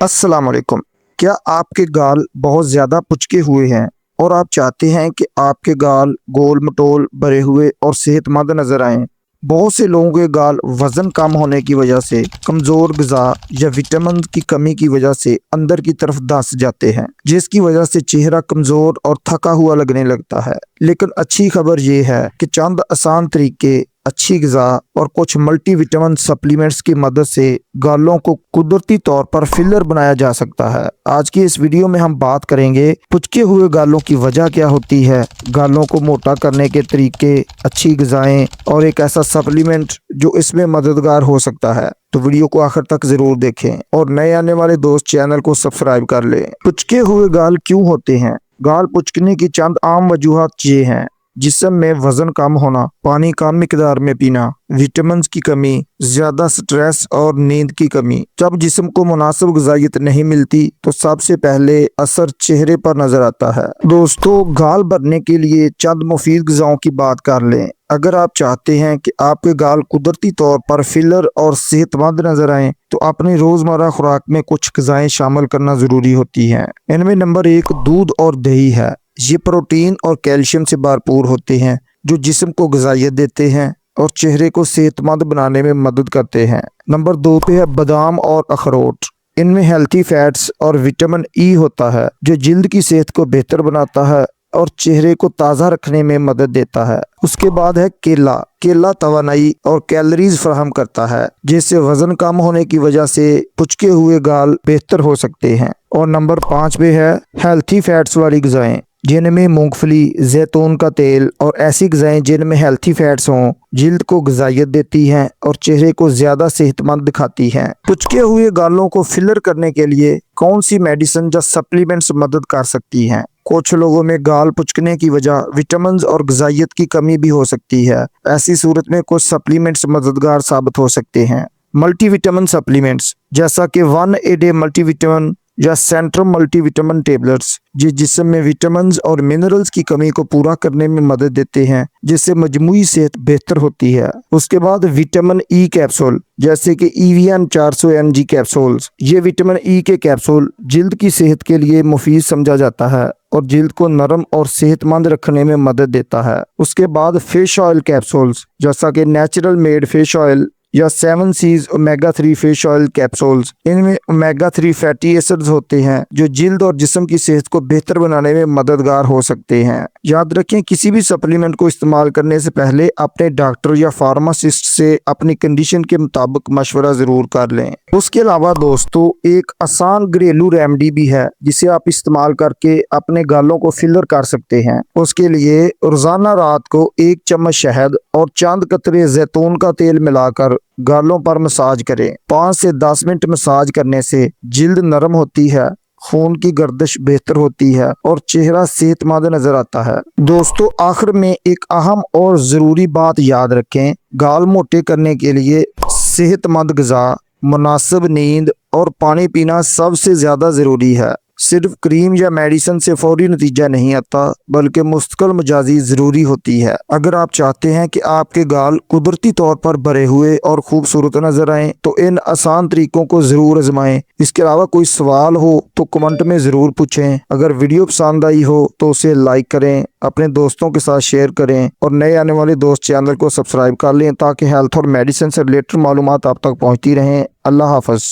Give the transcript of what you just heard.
अस्सलाम वालेकुम। क्या आपके गाल बहुत ज़्यादा पुचके हुए हैं और आप चाहते हैं कि आपके गाल गोल मटोल भरे हुए और सेहतमंद नज़र आएं? बहुत से लोगों के गाल वज़न कम होने की वजह से, कमज़ोर ग़िज़ा या विटामिन की कमी की वजह से अंदर की तरफ धंस जाते हैं, जिसकी वजह से चेहरा कमज़ोर और थका हुआ लगने लगता है। लेकिन अच्छी खबर ये है कि चंद आसान तरीके, अच्छी ग़िज़ा और कुछ मल्टी विटामिन सप्लीमेंट्स की मदद से गालों को कुदरती तौर पर फिलर बनाया जा सकता है। आज की इस वीडियो में हम बात करेंगे पुचके हुए गालों की वजह क्या होती है, गालों को मोटा करने के तरीके, अच्छी ग़िज़ाएं और एक ऐसा सप्लीमेंट जो इसमें मददगार हो सकता है। तो वीडियो को आखिर तक जरूर देखें और नए आने वाले दोस्त चैनल को सब्सक्राइब कर लें। पुचके हुए गाल क्यों होते हैं? गाल पुचकने की चंद आम वजूहात ये हैं: जिस्म में वजन कम होना, पानी कम मिकदार में पीना, विटामिन की कमी, ज्यादा स्ट्रेस और नींद की कमी। जब जिस्म को मुनासिब ग़िज़ाइयत नहीं मिलती तो सबसे पहले असर चेहरे पर नजर आता है। दोस्तों, गाल भरने के लिए चंद मुफीद ग़िज़ाओं की बात कर लें। अगर आप चाहते हैं कि आपके गाल कुदरती तौर पर फिलर और सेहतमंद नजर आएं, तो अपनी रोजमर्रा खुराक में कुछ ग़िज़ाएं शामिल करना जरूरी होती हैं। इनमें नंबर 1 दूध और दही है। ये प्रोटीन और कैल्शियम से भरपूर होते हैं जो जिस्म को ग़िज़ाइयत देते हैं और चेहरे को सेहतमंद बनाने में मदद करते हैं। नंबर 2 पे है बादाम और अखरोट। इनमें हेल्थी फैट्स और विटामिन ई होता है जो जिल्द की सेहत को बेहतर बनाता है और चेहरे को ताज़ा रखने में मदद देता है। उसके बाद है केला। केला तवानाई और कैलोरीज फराहम करता है, जिससे वजन कम होने की वजह से पुचके हुए गाल बेहतर हो सकते हैं। और नंबर 5 पे है हेल्थी फैट्स वाली ग़िज़ाएं, जिनमें मूंगफली, जैतून का तेल और ऐसी ग़िज़ाएं जिनमें हेल्थी फैट्स हों, जिल्द को ग़िज़ाइयत देती हैं और चेहरे को ज़्यादा सेहतमंद दिखाती हैं। पुचके हुए गालों को फिलर करने के लिए कौन सी मेडिसिन या सप्लीमेंट्स मदद कर सकती हैं? कुछ लोगों में गाल पुचकने की वजह विटामिन और ग़िज़ाइयत की कमी भी हो सकती है। ऐसी सूरत में कुछ सप्लीमेंट्स मददगार साबित हो सकते हैं। मल्टीविटामिन सप्लीमेंट्स जैसा कि 1 ए डे मल्टीविटामिन या सेंट्रम मल्टीविटामिन टेबलेट्स, जिस्म में विटामिन और मिनरल्स की कमी को पूरा करने में मदद देते हैं, जिससे मजमूई सेहत बेहतर होती है। उसके बाद विटामिन ई कैप्सूल जैसे कि EVN 400 mg कैप्सूल्स। ये विटामिन ई के कैप्सूल जिल्द की सेहत के लिए मुफीद समझा जाता है और जिल्द को नरम और सेहतमंद रखने में मदद देता है। उसके बाद फिश ऑयल कैप्सूल्स जैसा कि नेचुरल मेड फिश ऑयल या 7 seas omega 3 fish oil capsules. इनमें ओमेगा 3 फैटी एसिड्स होते हैं जो जिल्द और जिस्म की सेहत को बेहतर बनाने में मददगार हो सकते हैं। याद रखें, किसी भी सप्लीमेंट को इस्तेमाल करने से पहले अपने डॉक्टर या फार्मासिस्ट से अपनी कंडीशन के मुताबिक मशवरा जरूर कर लें। उसके अलावा दोस्तों, एक आसान घरेलू रेमेडी भी है जिसे आप इस्तेमाल करके अपने गालों को फिलर कर सकते हैं। उसके लिए रोजाना रात को 1 चम्मच शहद और चंद कतरे जैतून का तेल मिलाकर गालों पर मसाज करें। 5 से 10 मिनट मसाज करने से जिल्द नरम होती है, खून की गर्दिश बेहतर होती है और चेहरा सेहतमंद नजर आता है। दोस्तों, आखिर में एक अहम और ज़रूरी बात याद रखें, गाल मोटे करने के लिए सेहतमंद ग़िज़ा, मुनासिब नींद और पानी पीना सबसे ज़्यादा ज़रूरी है। सिर्फ क्रीम या मेडिसिन से फौरी नतीजा नहीं आता, बल्कि मुस्तकिल मजाजी ज़रूरी होती है। अगर आप चाहते हैं कि आपके गाल कुदरती तौर पर भरे हुए और खूबसूरत नजर आएं, तो इन आसान तरीकों को ज़रूर आजमाएं। इसके अलावा कोई सवाल हो तो कमेंट में ज़रूर पूछें। अगर वीडियो पसंद आई हो तो उसे लाइक करें, अपने दोस्तों के साथ शेयर करें और नए आने वाले दोस्त चैनल को सब्सक्राइब कर लें ताकि हेल्थ और मेडिसिन से रिलेटेड मालूमात आप तक पहुँचती रहें। अल्लाह हाफ़िज़।